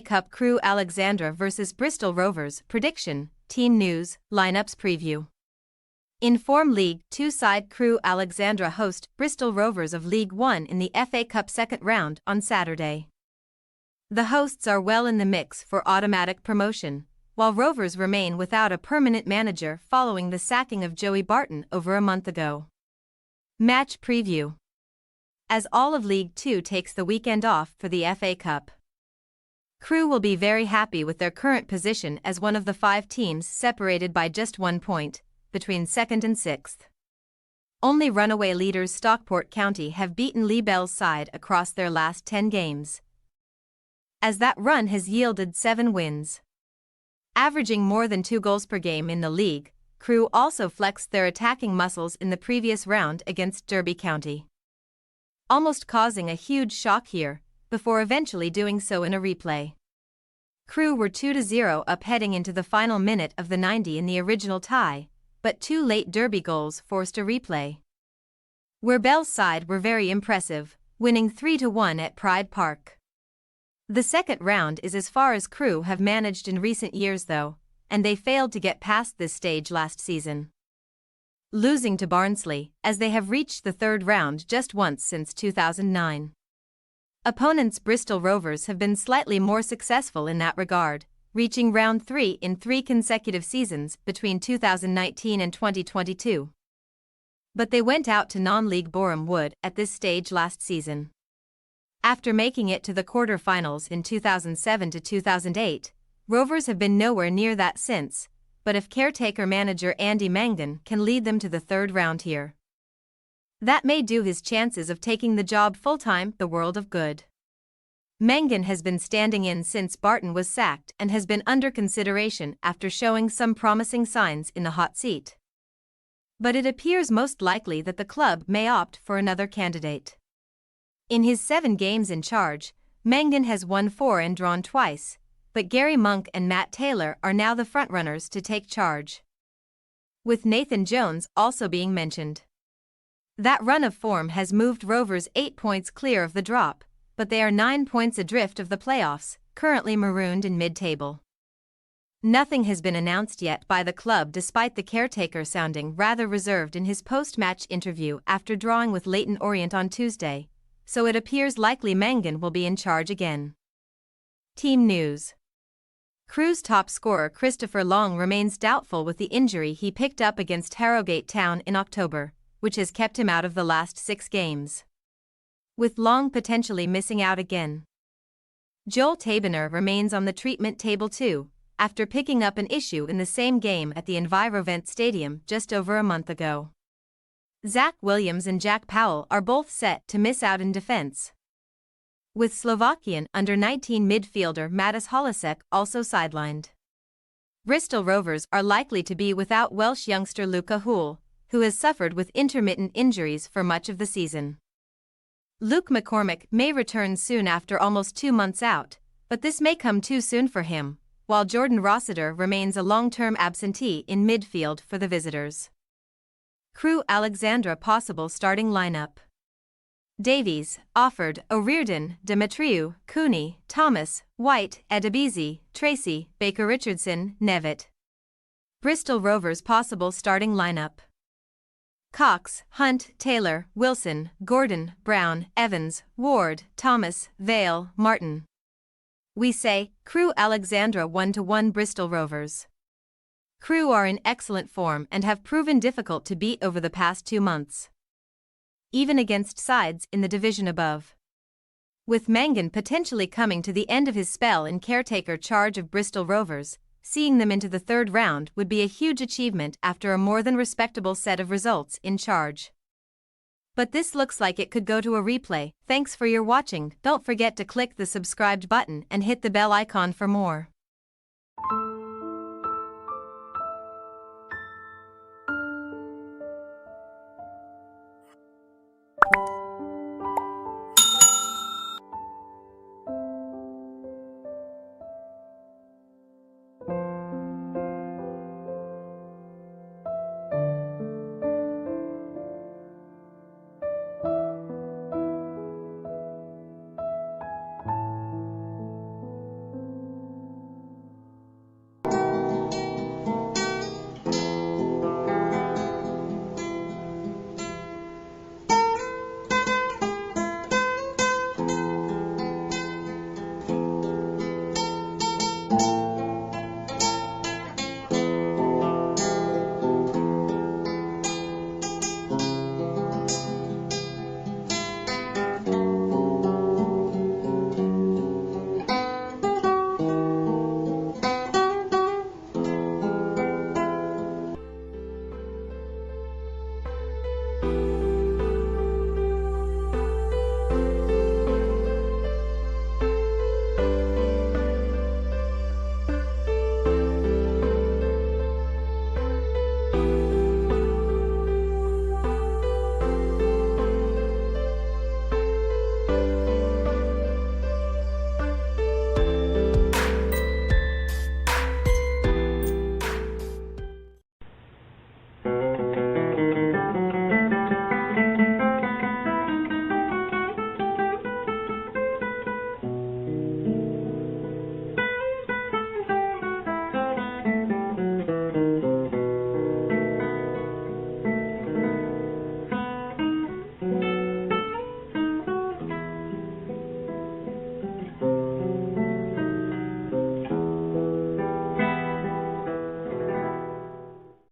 FA Cup Crewe Alexandra vs Bristol Rovers. Prediction, team news, lineups preview. In form League 2 side Crewe Alexandra host Bristol Rovers of League 1 in the FA Cup second round on Saturday. The hosts are well in the mix for automatic promotion, while Rovers remain without a permanent manager following the sacking of Joey Barton over a month ago. Match preview. As all of League 2 takes the weekend off for the FA Cup, Crewe will be very happy with their current position as one of the 5 teams separated by just 1 point, between 2nd and 6th. Only runaway leaders Stockport County have beaten Lee Bell's side across their last 10 games, as that run has yielded 7 wins. Averaging more than 2 goals per game in the league, Crewe also flexed their attacking muscles in the previous round against Derby County, almost causing a huge shock here, before eventually doing so in a replay. Crewe were 2-0 up heading into the final minute of the 90 in the original tie, but 2 late Derby goals forced a replay, where Bell's side were very impressive, winning 3-1 at Pride Park. The second round is as far as Crewe have managed in recent years though, and they failed to get past this stage last season, losing to Barnsley, as they have reached the third round just once since 2009. Opponents Bristol Rovers have been slightly more successful in that regard, reaching round 3 in 3 consecutive seasons between 2019 and 2022. But they went out to non-league Boreham Wood at this stage last season. After making it to the quarter-finals in 2007 to 2008, Rovers have been nowhere near that since, but if caretaker manager Andy Mangan can lead them to the third round here, that may do his chances of taking the job full-time the world of good. Mangan has been standing in since Barton was sacked and has been under consideration after showing some promising signs in the hot seat, but it appears most likely that the club may opt for another candidate. In his 7 games in charge, Mangan has won 4 and drawn twice, but Gary Monk and Matt Taylor are now the frontrunners to take charge, with Nathan Jones also being mentioned. That run of form has moved Rovers 8 points clear of the drop, but they are 9 points adrift of the playoffs, currently marooned in mid-table. Nothing has been announced yet by the club despite the caretaker sounding rather reserved in his post-match interview after drawing with Leyton Orient on Tuesday, so it appears likely Mangan will be in charge again. Team news. Crewe's top scorer Christopher Long remains doubtful with the injury he picked up against Harrogate Town in October, which has kept him out of the last 6 games, with Long potentially missing out again. Joel Taberner remains on the treatment table too, after picking up an issue in the same game at the Envirovent Stadium just over a month ago. Zach Williams and Jack Powell are both set to miss out in defense, with Slovakian under-19 midfielder Matis Holasek also sidelined. Bristol Rovers are likely to be without Welsh youngster Luca Houle, who has suffered with intermittent injuries for much of the season. Luke McCormick may return soon after almost 2 months out, but this may come too soon for him, while Jordan Rossiter remains a long-term absentee in midfield for the visitors. Crewe Alexandra possible starting lineup: Davies, Offord, O'Riordan, Demetriou, Cooney, Thomas, White, Edebisi, Tracy, Baker Richardson, Nevitt. Bristol Rovers possible starting lineup: Cox, Hunt, Taylor, Wilson, Gordon, Brown, Evans, Ward, Thomas, Vale, Martin. We say, Crewe Alexandra 1-1 Bristol Rovers. Crewe are in excellent form and have proven difficult to beat over the past 2 months, even against sides in the division above. With Mangan potentially coming to the end of his spell in caretaker charge of Bristol Rovers, seeing them into the third round would be a huge achievement after a more than respectable set of results in charge. But this looks like it could go to a replay. Thanks for your watching. Don't forget to click the subscribed button and hit the bell icon for more.